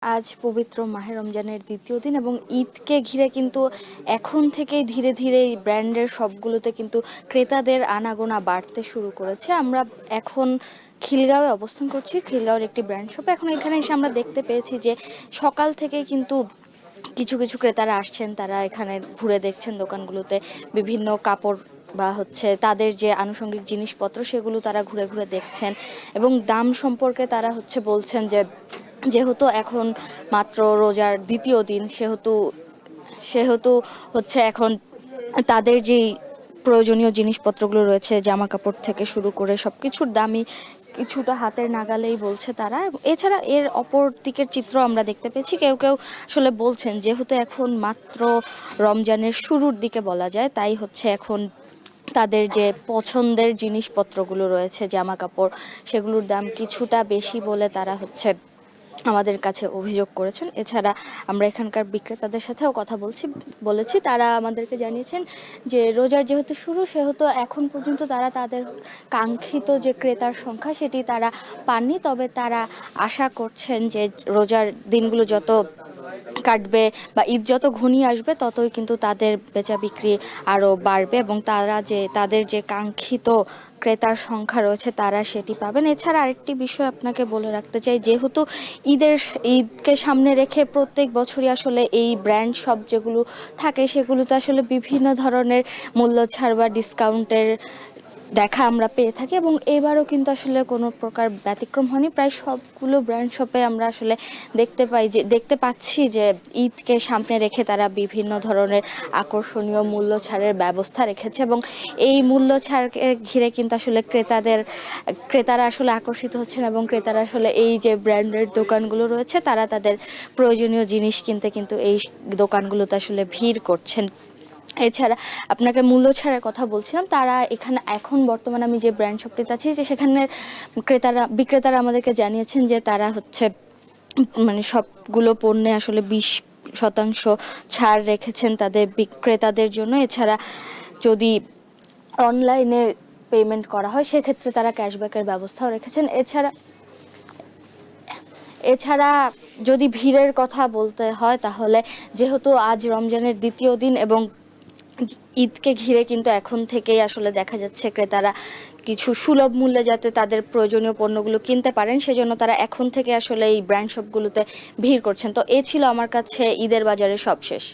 আজ পবিত্র মাহে রমজানের দ্বিতীয় দিন এবং ঈদকে ঘিরে কিন্তু এখন থেকেই ধীরে ধীরে এই ব্র্যান্ডের সবগুলোতে কিন্তু ক্রেতাদের আনাগোনা বাড়তে শুরু করেছে। আমরা এখন খিলগাঁওয়ে অবস্থান করছি, খিলগাঁওয়ের একটি ব্র্যান্ড শপে। এখন এখানে এসে আমরা দেখতে পেয়েছি যে সকাল থেকেই কিন্তু কিছু কিছু ক্রেতারা আসছেন, তারা এখানে ঘুরে দেখছেন দোকানগুলোতে বিভিন্ন কাপড় বা তাদের যে আনুষঙ্গিক জিনিসপত্র সেগুলো তারা ঘুরে ঘুরে দেখছেন এবং দাম সম্পর্কে তারা বলছেন যে যেহেতু এখন মাত্র রোজার দ্বিতীয় দিন, সেহেতু সেহেতু এখন তাদের যেই প্রয়োজনীয় জিনিসপত্রগুলো রয়েছে, জামা কাপড় থেকে শুরু করে সবকিছুর দামই কিছুটা হাতের নাগালেই বলছে তারা। এছাড়া এর অপর দিকের চিত্র আমরা দেখতে পেয়েছি, কেউ কেউ বলছেন যেহেতু এখন মাত্র রমজানের শুরুর দিকে বলা যায়, তাই এখন তাদের যে পছন্দের জিনিসপত্রগুলো রয়েছে, জামা কাপড়, সেগুলোর দাম কিছুটা বেশি বলে তারা আমাদের কাছে অভিযোগ করেছেন। এছাড়া আমরা এখানকার বিক্রেতাদের সাথেও কথা বলেছি, তারা আমাদেরকে জানিয়েছেন যে রোজার যেহেতু শুরু, সেহেতু এখন পর্যন্ত তারা তাদের কাঙ্ক্ষিত যে ক্রেতার সংখ্যা সেটি তারা পাননি। তবে তারা আশা করছেন যে রোজার দিনগুলো যত কাটবে বা ঈদ যত ঘনিয়ে আসবে, ততই কিন্তু তাদের বেচা বিক্রি আরও বাড়বে এবং তাদের যে কাঙ্ক্ষিত ক্রেতার সংখ্যা রয়েছে তারা সেটি পাবেন। এছাড়া আরেকটি বিষয় আপনাকে বলে রাখতে চাই, যেহেতু ঈদকে সামনে রেখে প্রত্যেক বছরই এই ব্র্যান্ড শপ যেগুলো থাকে সেগুলোতে বিভিন্ন ধরনের মূল্য ছাড় বা ডিসকাউন্টের দেখা আমরা পেয়ে থাকি এবং এবারও কিন্তু কোনো প্রকার ব্যতিক্রম হয়নি। প্রায় সবগুলো ব্র্যান্ড শপে আমরা দেখতে পাচ্ছি যে ঈদকে সামনে রেখে তারা বিভিন্ন ধরনের আকর্ষণীয় মূল্য ছাড়ের ব্যবস্থা রেখেছে এবং এই মূল্য ছাড়কে ঘিরে কিন্তু ক্রেতারা আকর্ষিত হচ্ছেন এবং ক্রেতারা এই যে ব্র্যান্ডের দোকানগুলো রয়েছে তারা তাদের প্রয়োজনীয় জিনিস কিনতে কিন্তু এই দোকানগুলোতে ভিড় করছেন। এছাড়া আপনাকে মূল্য ছাড়ের কথা বলছিলাম, তারা এখানে এখন বর্তমানে আমি যে ব্র্যান্ড শপটিতে আছি, যে সেখানের বিক্রেতারা আমাদেরকে জানিয়েছেন যে তারা সবগুলো পণ্যে 20% ছাড় রেখেছেন তাদের বিক্রেতাদের জন্য। এছাড়া যদি অনলাইনে পেমেন্ট করা হয় সেক্ষেত্রে তারা ক্যাশব্যাকের ব্যবস্থাও রেখেছেন। এছাড়া যদি ভিড়ের কথা বলতে হয়, তাহলে যেহেতু আজ রমজানের দ্বিতীয় দিন এবং ঈদকে ঘিরে কিন্তু এখন থেকেই দেখা যাচ্ছে ক্রেতারা কিছু সুলভ মূল্যে যাতে তাদের প্রয়োজনীয় পণ্যগুলো কিনতে পারেন, সেজন্য তারা এখন থেকে এই ব্র্যান্ড শপগুলোতে ভিড় করছেন। তো এ ছিল আমার কাছে ঈদের বাজারের সবশেষ।